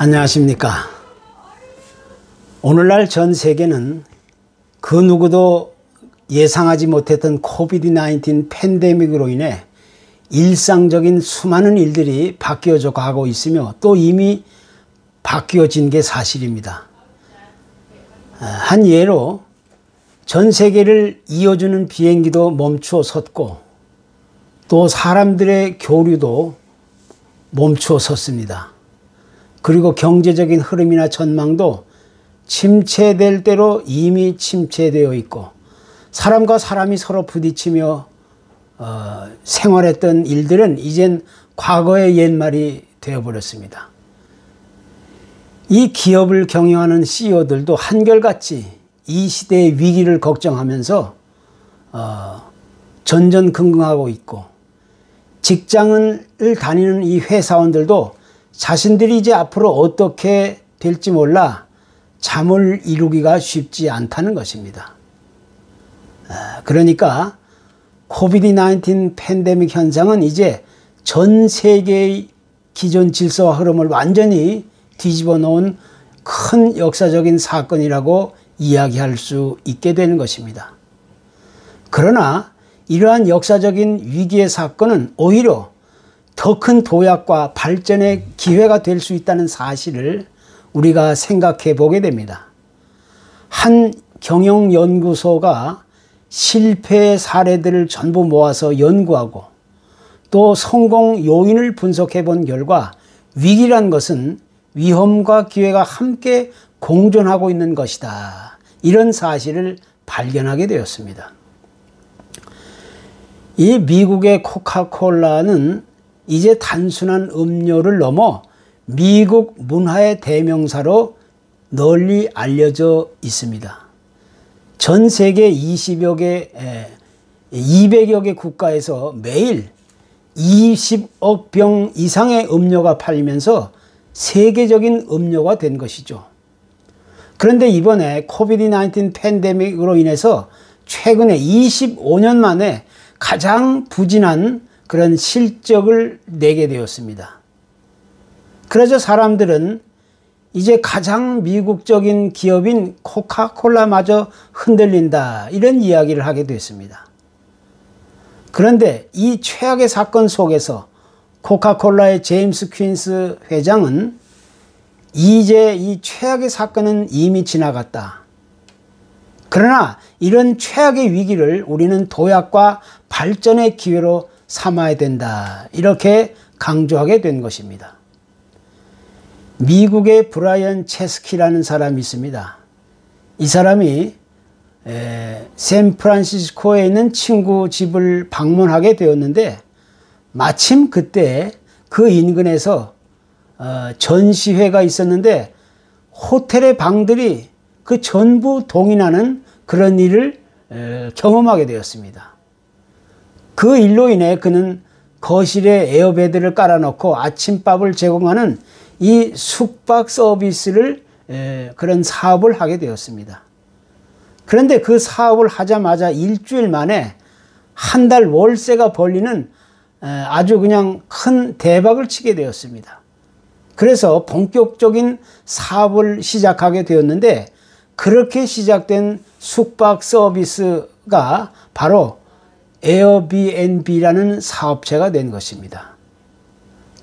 안녕하십니까. 오늘날 전 세계는 그 누구도 예상하지 못했던 코비드-19 팬데믹으로 인해 일상적인 수많은 일들이 바뀌어져 가고 있으며 또 이미 바뀌어진 게 사실입니다. 한 예로 전 세계를 이어주는 비행기도 멈추어 섰고 또 사람들의 교류도 멈추어 섰습니다. 그리고 경제적인 흐름이나 전망도 침체될 대로 이미 침체되어 있고 사람과 사람이 서로 부딪히며 생활했던 일들은 이젠 과거의 옛말이 되어버렸습니다. 이 기업을 경영하는 CEO들도 한결같이 이 시대의 위기를 걱정하면서 전전긍긍하고 있고 직장을 다니는 이 회사원들도 자신들이 이제 앞으로 어떻게 될지 몰라 잠을 이루기가 쉽지 않다는 것입니다. 그러니까 코비드-19 팬데믹 현상은 이제 전 세계의 기존 질서와 흐름을 완전히 뒤집어 놓은 큰 역사적인 사건이라고 이야기할 수 있게 되는 것입니다. 그러나 이러한 역사적인 위기의 사건은 오히려 더 큰 도약과 발전의 기회가 될 수 있다는 사실을 우리가 생각해 보게 됩니다. 한 경영연구소가 실패의 사례들을 전부 모아서 연구하고 또 성공 요인을 분석해 본 결과 위기란 것은 위험과 기회가 함께 공존하고 있는 것이다. 이런 사실을 발견하게 되었습니다. 이 미국의 코카콜라는 이제 단순한 음료를 넘어 미국 문화의 대명사로 널리 알려져 있습니다. 전 세계 200여 개 국가에서 매일 20억 병 이상의 음료가 팔리면서 세계적인 음료가 된 것이죠. 그런데 이번에 코비드-19 팬데믹으로 인해서 최근에 25년 만에 가장 부진한 그런 실적을 내게 되었습니다. 그래서 사람들은 이제 가장 미국적인 기업인 코카콜라마저 흔들린다 이런 이야기를 하게 됐습니다. 그런데 이 최악의 사건 속에서 코카콜라의 제임스 퀸스 회장은 이제 이 최악의 사건은 이미 지나갔다. 그러나 이런 최악의 위기를 우리는 도약과 발전의 기회로 삼아야 된다. 이렇게 강조하게 된 것입니다. 미국의 브라이언 체스키라는 사람이 있습니다. 이 사람이 샌프란시스코에 있는 친구 집을 방문하게 되었는데 마침 그때 그 인근에서 전시회가 있었는데 호텔의 방들이 그 전부 동인하는 그런 일을 경험하게 되었습니다. 그 일로 인해 그는 거실에 에어베드를 깔아놓고 아침밥을 제공하는 이 숙박 서비스를 그런 사업을 하게 되었습니다. 그런데 그 사업을 하자마자 일주일 만에 한 달 월세가 벌리는 아주 그냥 큰 대박을 치게 되었습니다. 그래서 본격적인 사업을 시작하게 되었는데 그렇게 시작된 숙박 서비스가 바로 에어비앤비라는 사업체가 된 것입니다.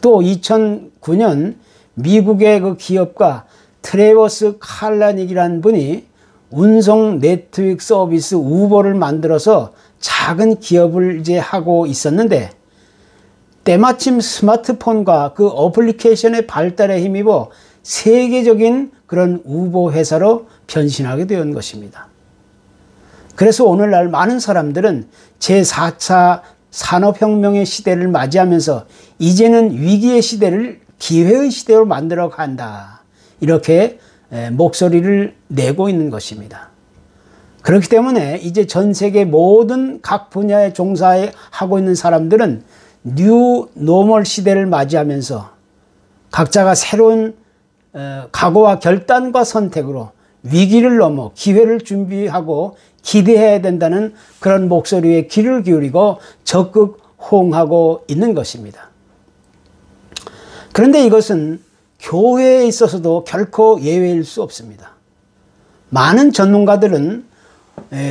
또 2009년 미국의 그 기업가 트래버스 칼라닉이라는 분이 운송 네트워크 서비스 우버를 만들어서 작은 기업을 이제 하고 있었는데 때마침 스마트폰과 그 어플리케이션의 발달에 힘입어 세계적인 그런 우버 회사로 변신하게 된 것입니다. 그래서 오늘날 많은 사람들은 제4차 산업혁명의 시대를 맞이하면서 이제는 위기의 시대를 기회의 시대로 만들어 간다. 이렇게 목소리를 내고 있는 것입니다. 그렇기 때문에 이제 전 세계 모든 각 분야에 종사하고 있는 사람들은 뉴 노멀 시대를 맞이하면서 각자가 새로운 각오와 결단과 선택으로 위기를 넘어 기회를 준비하고 기대해야 된다는 그런 목소리에 귀를 기울이고 적극 호응하고 있는 것입니다. 그런데 이것은 교회에 있어서도 결코 예외일 수 없습니다. 많은 전문가들은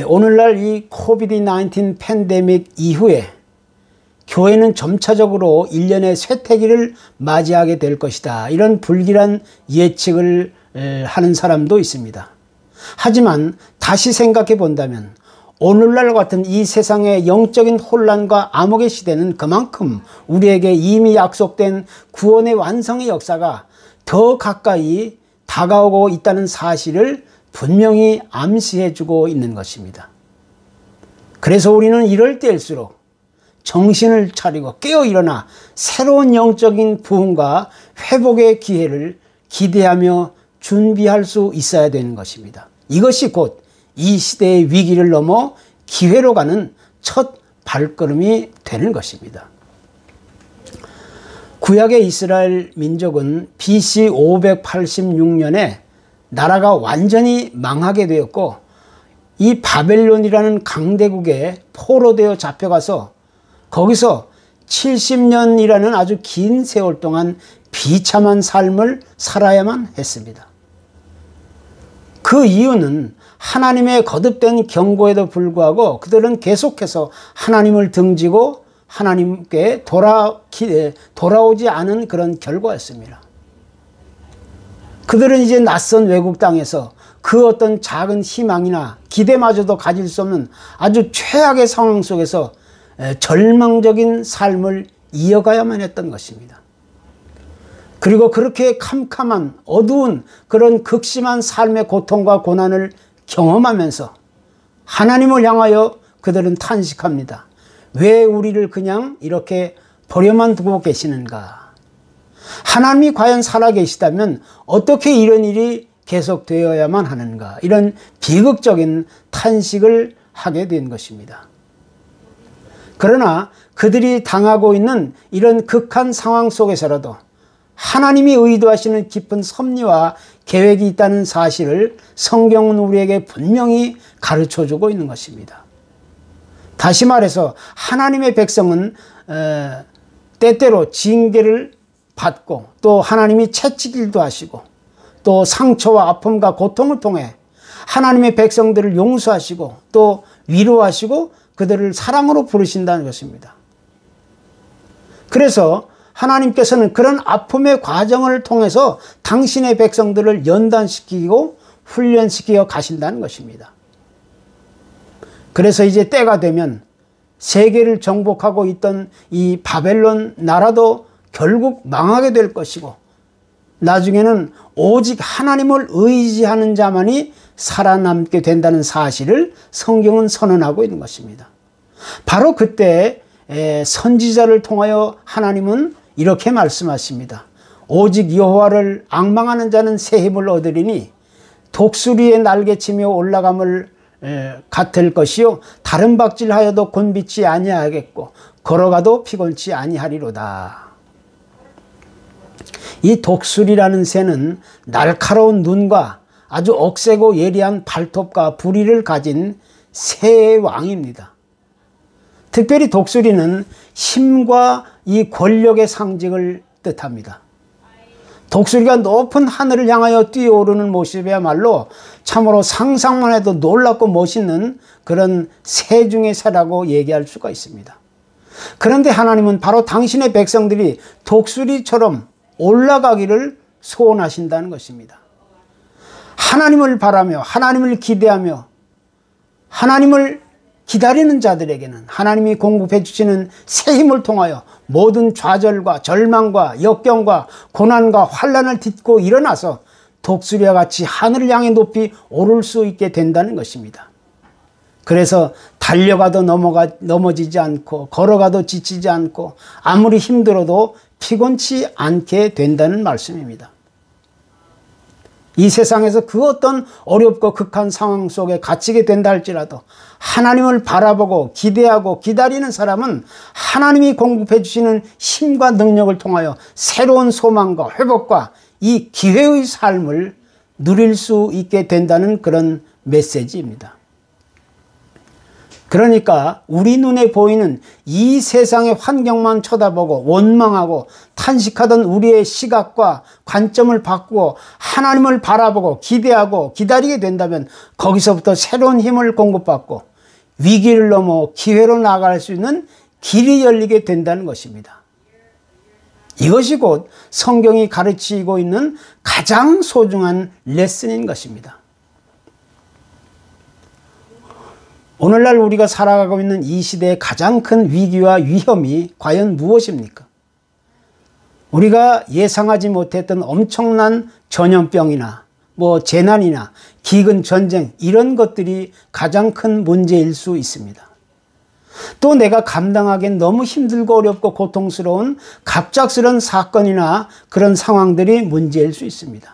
오늘날 이 코비드-19 팬데믹 이후에 교회는 점차적으로 1년의 쇠퇴기를 맞이하게 될 것이다, 이런 불길한 예측을 하는 사람도 있습니다. 하지만 다시 생각해 본다면 오늘날 같은 이 세상의 영적인 혼란과 암흑의 시대는 그만큼 우리에게 이미 약속된 구원의 완성의 역사가 더 가까이 다가오고 있다는 사실을 분명히 암시해주고 있는 것입니다. 그래서 우리는 이럴 때일수록 정신을 차리고 깨어 일어나 새로운 영적인 부흥과 회복의 기회를 기대하며 준비할 수 있어야 되는 것입니다. 이것이 곧 이 시대의 위기를 넘어 기회로 가는 첫 발걸음이 되는 것입니다. 구약의 이스라엘 민족은 BC 586년에 나라가 완전히 망하게 되었고, 이 바벨론이라는 강대국에 포로되어 잡혀가서 거기서 70년이라는 아주 긴 세월 동안 비참한 삶을 살아야만 했습니다. 그 이유는 하나님의 거듭된 경고에도 불구하고 그들은 계속해서 하나님을 등지고 하나님께 돌아오지 않은 그런 결과였습니다. 그들은 이제 낯선 외국 땅에서 그 어떤 작은 희망이나 기대마저도 가질 수 없는 아주 최악의 상황 속에서 절망적인 삶을 이어가야만 했던 것입니다. 그리고 그렇게 캄캄한 어두운 그런 극심한 삶의 고통과 고난을 경험하면서 하나님을 향하여 그들은 탄식합니다. 왜 우리를 그냥 이렇게 버려만 두고 계시는가? 하나님이 과연 살아계시다면 어떻게 이런 일이 계속되어야만 하는가? 이런 비극적인 탄식을 하게 된 것입니다. 그러나 그들이 당하고 있는 이런 극한 상황 속에서라도 하나님이 의도하시는 깊은 섭리와 계획이 있다는 사실을 성경은 우리에게 분명히 가르쳐주고 있는 것입니다. 다시 말해서 하나님의 백성은 때때로 징계를 받고 또 하나님이 채찍질도 하시고 또 상처와 아픔과 고통을 통해 하나님의 백성들을 용서하시고 또 위로하시고 그들을 사랑으로 부르신다는 것입니다. 그래서 하나님께서는 그런 아픔의 과정을 통해서 당신의 백성들을 연단시키고 훈련시키어 가신다는 것입니다. 그래서 이제 때가 되면 세계를 정복하고 있던 이 바벨론 나라도 결국 망하게 될 것이고, 나중에는 오직 하나님을 의지하는 자만이 살아남게 된다는 사실을 성경은 선언하고 있는 것입니다. 바로 그때 선지자를 통하여 하나님은 이렇게 말씀하십니다. 오직 여호와를 앙망하는 자는 새 힘을 얻으리니 독수리의 날개치며 올라감을 같을 것이요 다른 박질하여도 곤비치 아니하겠고 걸어가도 피곤치 아니하리로다. 이 독수리라는 새는 날카로운 눈과 아주 억세고 예리한 발톱과 부리를 가진 새의 왕입니다. 특별히 독수리는 힘과 이 권력의 상징을 뜻합니다. 독수리가 높은 하늘을 향하여 뛰어오르는 모습이야말로 참으로 상상만 해도 놀랍고 멋있는 그런 새 중의 새라고 얘기할 수가 있습니다. 그런데 하나님은 바로 당신의 백성들이 독수리처럼 올라가기를 소원하신다는 것입니다. 하나님을 바라며 하나님을 기대하며 하나님을 기다리는 자들에게는 하나님이 공급해 주시는 새 힘을 통하여 모든 좌절과 절망과 역경과 고난과 환난을 딛고 일어나서 독수리와 같이 하늘을 향해 높이 오를 수 있게 된다는 것입니다. 그래서 달려가도 넘어지지 않고 걸어가도 지치지 않고 아무리 힘들어도 피곤치 않게 된다는 말씀입니다. 이 세상에서 그 어떤 어렵고 극한 상황 속에 갇히게 된다 할지라도 하나님을 바라보고 기대하고 기다리는 사람은 하나님이 공급해 주시는 힘과 능력을 통하여 새로운 소망과 회복과 이 기회의 삶을 누릴 수 있게 된다는 그런 메시지입니다. 그러니까 우리 눈에 보이는 이 세상의 환경만 쳐다보고 원망하고 탄식하던 우리의 시각과 관점을 바꾸고 하나님을 바라보고 기대하고 기다리게 된다면 거기서부터 새로운 힘을 공급받고 위기를 넘어 기회로 나아갈 수 있는 길이 열리게 된다는 것입니다. 이것이 곧 성경이 가르치고 있는 가장 소중한 레슨인 것입니다. 오늘날 우리가 살아가고 있는 이 시대의 가장 큰 위기와 위험이 과연 무엇입니까? 우리가 예상하지 못했던 엄청난 전염병이나 재난이나 기근, 전쟁 이런 것들이 가장 큰 문제일 수 있습니다. 또 내가 감당하기엔 너무 힘들고 어렵고 고통스러운 갑작스러운 사건이나 그런 상황들이 문제일 수 있습니다.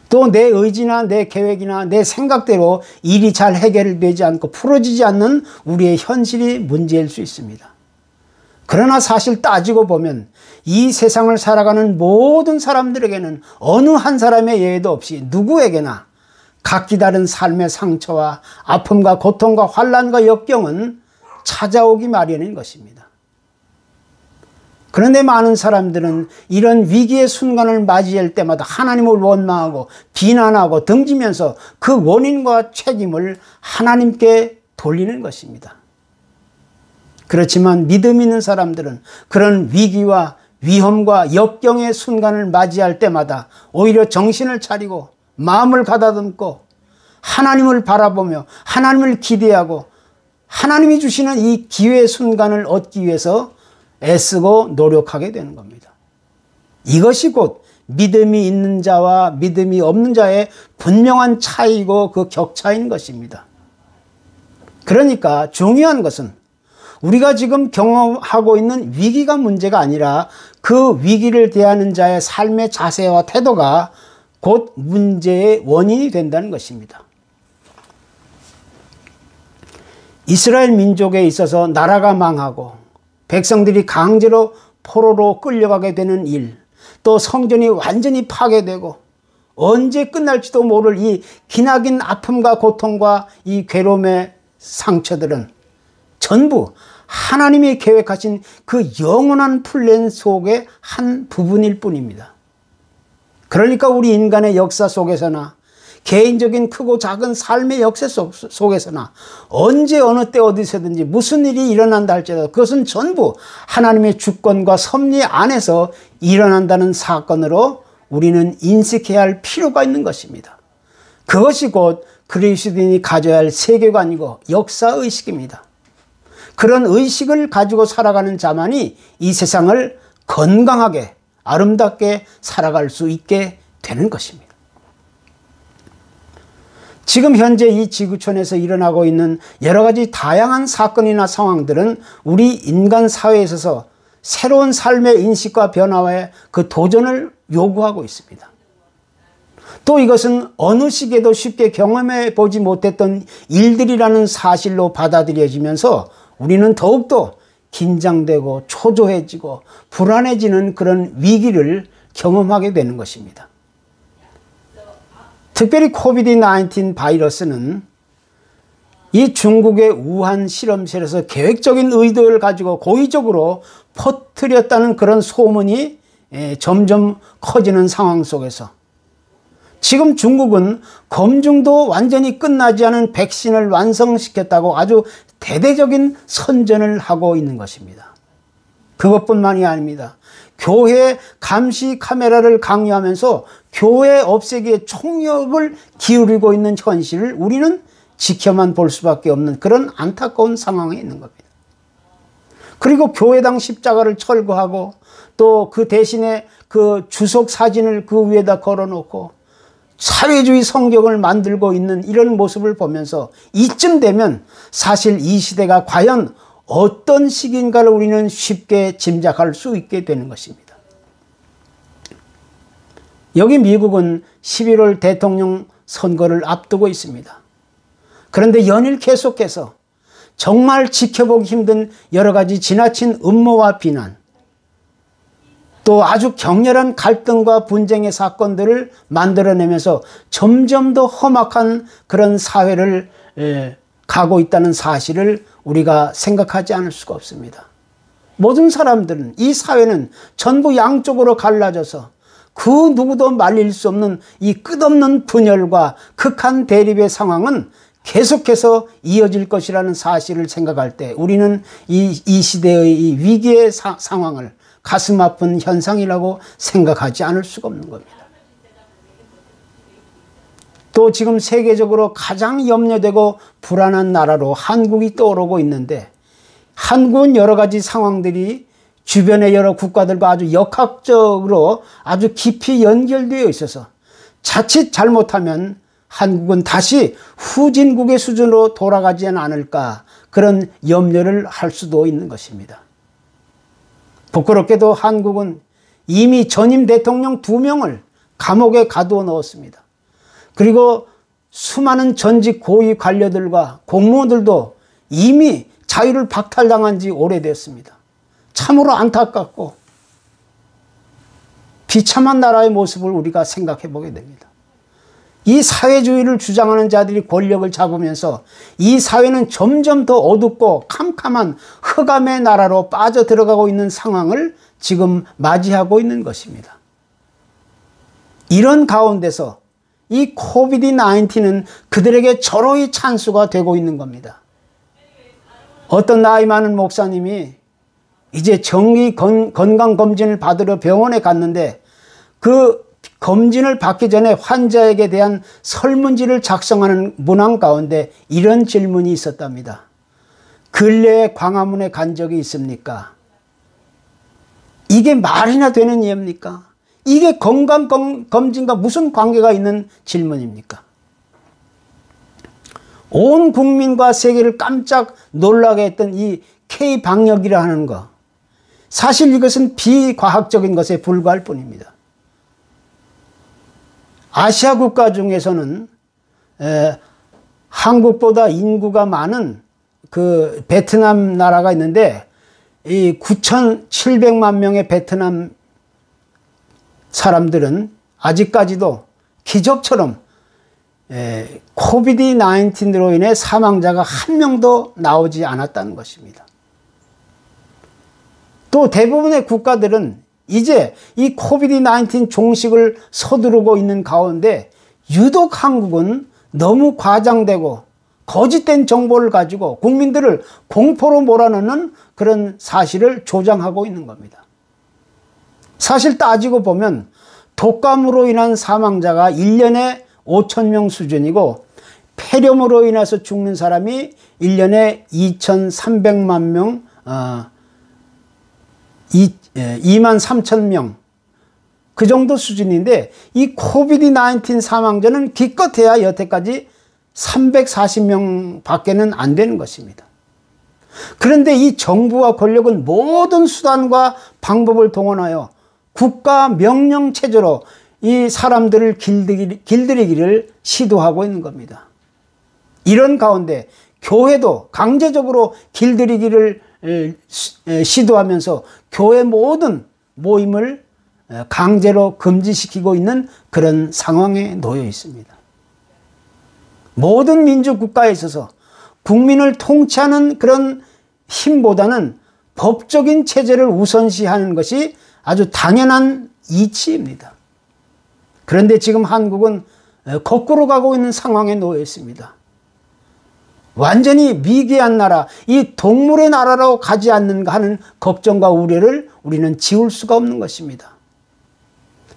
또 내 의지나 내 계획이나 내 생각대로 일이 잘 해결되지 않고 풀어지지 않는 우리의 현실이 문제일 수 있습니다. 그러나 사실 따지고 보면 이 세상을 살아가는 모든 사람들에게는 어느 한 사람의 예외도 없이 누구에게나 각기 다른 삶의 상처와 아픔과 고통과 환난과 역경은 찾아오기 마련인 것입니다. 그런데 많은 사람들은 이런 위기의 순간을 맞이할 때마다 하나님을 원망하고 비난하고 등지면서 그 원인과 책임을 하나님께 돌리는 것입니다. 그렇지만 믿음 있는 사람들은 그런 위기와 위험과 역경의 순간을 맞이할 때마다 오히려 정신을 차리고 마음을 가다듬고 하나님을 바라보며 하나님을 기대하고 하나님이 주시는 이 기회의 순간을 얻기 위해서 애쓰고 노력하게 되는 겁니다. 이것이 곧 믿음이 있는 자와 믿음이 없는 자의 분명한 차이고 그 격차인 것입니다. 그러니까 중요한 것은 우리가 지금 경험하고 있는 위기가 문제가 아니라 그 위기를 대하는 자의 삶의 자세와 태도가 곧 문제의 원인이 된다는 것입니다. 이스라엘 민족에 있어서 나라가 망하고 백성들이 강제로 포로로 끌려가게 되는 일, 또 성전이 완전히 파괴되고 언제 끝날지도 모를 이 기나긴 아픔과 고통과 이 괴로움의 상처들은 전부 하나님이 계획하신 그 영원한 플랜 속의 한 부분일 뿐입니다. 그러니까 우리 인간의 역사 속에서나 개인적인 크고 작은 삶의 역사 속에서나 언제 어느 때 어디서든지 무슨 일이 일어난다 할지라도 그것은 전부 하나님의 주권과 섭리 안에서 일어난다는 사건으로 우리는 인식해야 할 필요가 있는 것입니다. 그것이 곧 그리스도인이 가져야 할 세계관이고 역사의식입니다. 그런 의식을 가지고 살아가는 자만이 이 세상을 건강하게 아름답게 살아갈 수 있게 되는 것입니다. 지금 현재 이 지구촌에서 일어나고 있는 여러 가지 다양한 사건이나 상황들은 우리 인간 사회에 있어서 새로운 삶의 인식과 변화에 그 도전을 요구하고 있습니다. 또 이것은 어느 시기에도 쉽게 경험해 보지 못했던 일들이라는 사실로 받아들여지면서 우리는 더욱더 긴장되고 초조해지고 불안해지는 그런 위기를 경험하게 되는 것입니다. 특별히 코비드-19 바이러스는 이 중국의 우한 실험실에서 계획적인 의도를 가지고 고의적으로 퍼뜨렸다는 그런 소문이 점점 커지는 상황 속에서 지금 중국은 검증도 완전히 끝나지 않은 백신을 완성시켰다고 아주 대대적인 선전을 하고 있는 것입니다. 그것뿐만이 아닙니다. 교회 감시 카메라를 강요하면서 교회 없애기에 총력을 기울이고 있는 현실을 우리는 지켜만 볼 수밖에 없는 그런 안타까운 상황에 있는 겁니다. 그리고 교회당 십자가를 철거하고 또 그 대신에 그 주석 사진을 그 위에다 걸어놓고 사회주의 성경을 만들고 있는 이런 모습을 보면서 이쯤 되면 사실 이 시대가 과연 어떤 시기인가를 우리는 쉽게 짐작할 수 있게 되는 것입니다. 여기 미국은 11월 대통령 선거를 앞두고 있습니다. 그런데 연일 계속해서 정말 지켜보기 힘든 여러 가지 지나친 음모와 비난, 또 아주 격렬한 갈등과 분쟁의 사건들을 만들어내면서 점점 더 험악한 그런 사회를 가고 있다는 사실을 우리가 생각하지 않을 수가 없습니다. 모든 사람들은, 이 사회는 전부 양쪽으로 갈라져서 그 누구도 말릴 수 없는 이 끝없는 분열과 극한 대립의 상황은 계속해서 이어질 것이라는 사실을 생각할 때 우리는 이 시대의 이 위기의 상황을 가슴 아픈 현상이라고 생각하지 않을 수가 없는 겁니다. 또 지금 세계적으로 가장 염려되고 불안한 나라로 한국이 떠오르고 있는데, 한국은 여러 가지 상황들이 주변의 여러 국가들과 아주 역학적으로 아주 깊이 연결되어 있어서 자칫 잘못하면 한국은 다시 후진국의 수준으로 돌아가지 않을까, 그런 염려를 할 수도 있는 것입니다. 부끄럽게도 한국은 이미 전임 대통령 2명을 감옥에 가두어 넣었습니다. 그리고 수많은 전직 고위 관료들과 공무원들도 이미 자유를 박탈당한 지 오래됐습니다. 참으로 안타깝고 비참한 나라의 모습을 우리가 생각해 보게 됩니다. 이 사회주의를 주장하는 자들이 권력을 잡으면서 이 사회는 점점 더 어둡고 캄캄한 흑암의 나라로 빠져들어가고 있는 상황을 지금 맞이하고 있는 것입니다. 이런 가운데서 이 코비드-19는 그들에게 절호의 찬스가 되고 있는 겁니다. 어떤 나이 많은 목사님이 이제 정기 건강검진을 받으러 병원에 갔는데, 그 검진을 받기 전에 환자에게 대한 설문지를 작성하는 문항 가운데 이런 질문이 있었답니다. 근래에 광화문에 간 적이 있습니까? 이게 말이나 되는 예입니까? 이게 건강검진과 무슨 관계가 있는 질문입니까? 온 국민과 세계를 깜짝 놀라게 했던 이 K-방역이라 하는 것, 사실 이것은 비과학적인 것에 불과할 뿐입니다. 아시아 국가 중에서는 한국보다 인구가 많은 그 베트남 나라가 있는데, 이 9,700만 명의 베트남 사람들은 아직까지도 기적처럼 코비드-19으로 인해 사망자가 한 명도 나오지 않았다는 것입니다. 또 대부분의 국가들은 이제 이 코비드-19 종식을 서두르고 있는 가운데 유독 한국은 너무 과장되고 거짓된 정보를 가지고 국민들을 공포로 몰아넣는 그런 사실을 조장하고 있는 겁니다. 사실 따지고 보면 독감으로 인한 사망자가 1년에 5,000명 수준이고, 폐렴으로 인해서 죽는 사람이 1년에 2,300만 명, 23,000명, 그 정도 수준인데, 이 코비드-19 사망자는 기껏해야 여태까지 340명 밖에는 안 되는 것입니다. 그런데 이 정부와 권력은 모든 수단과 방법을 동원하여 국가 명령 체제로 이 사람들을 길들이기를 시도하고 있는 겁니다. 이런 가운데 교회도 강제적으로 길들이기를 시도하면서 교회 모든 모임을 강제로 금지시키고 있는 그런 상황에 놓여 있습니다. 모든 민주국가에 있어서 국민을 통치하는 그런 힘보다는 법적인 체제를 우선시하는 것이 아주 당연한 이치입니다. 그런데 지금 한국은 거꾸로 가고 있는 상황에 놓여 있습니다. 완전히 미개한 나라, 이 동물의 나라로 가지 않는가 하는 걱정과 우려를 우리는 지울 수가 없는 것입니다.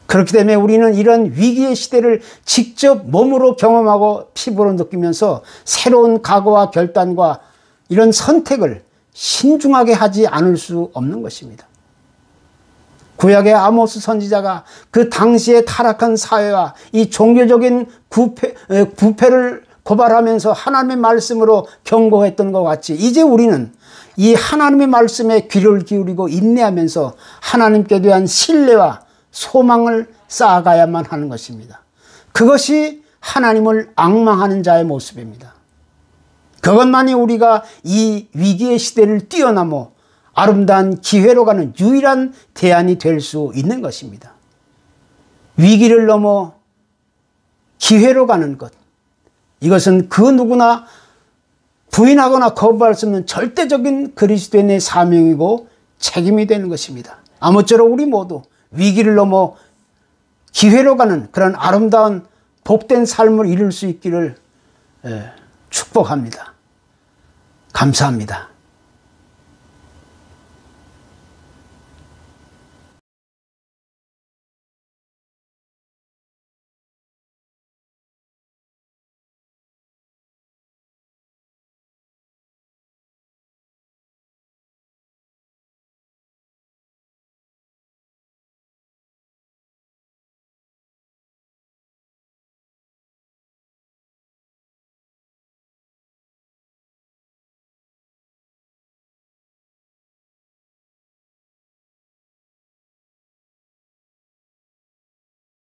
그렇기 때문에 우리는 이런 위기의 시대를 직접 몸으로 경험하고 피부로 느끼면서 새로운 각오와 결단과 이런 선택을 신중하게 하지 않을 수 없는 것입니다. 구약의 아모스 선지자가 그 당시의 타락한 사회와 이 종교적인 부패를 고발하면서 하나님의 말씀으로 경고했던 것 같이, 이제 우리는 이 하나님의 말씀에 귀를 기울이고 인내하면서 하나님께 대한 신뢰와 소망을 쌓아가야만 하는 것입니다. 그것이 하나님을 앙망하는 자의 모습입니다. 그것만이 우리가 이 위기의 시대를 뛰어넘어 아름다운 기회로 가는 유일한 대안이 될 수 있는 것입니다. 위기를 넘어 기회로 가는 것, 이것은 그 누구나 부인하거나 거부할 수 없는 절대적인 그리스도인의 사명이고 책임이 되는 것입니다. 아무쪼록 우리 모두 위기를 넘어 기회로 가는 그런 아름다운 복된 삶을 이룰 수 있기를 축복합니다. 감사합니다.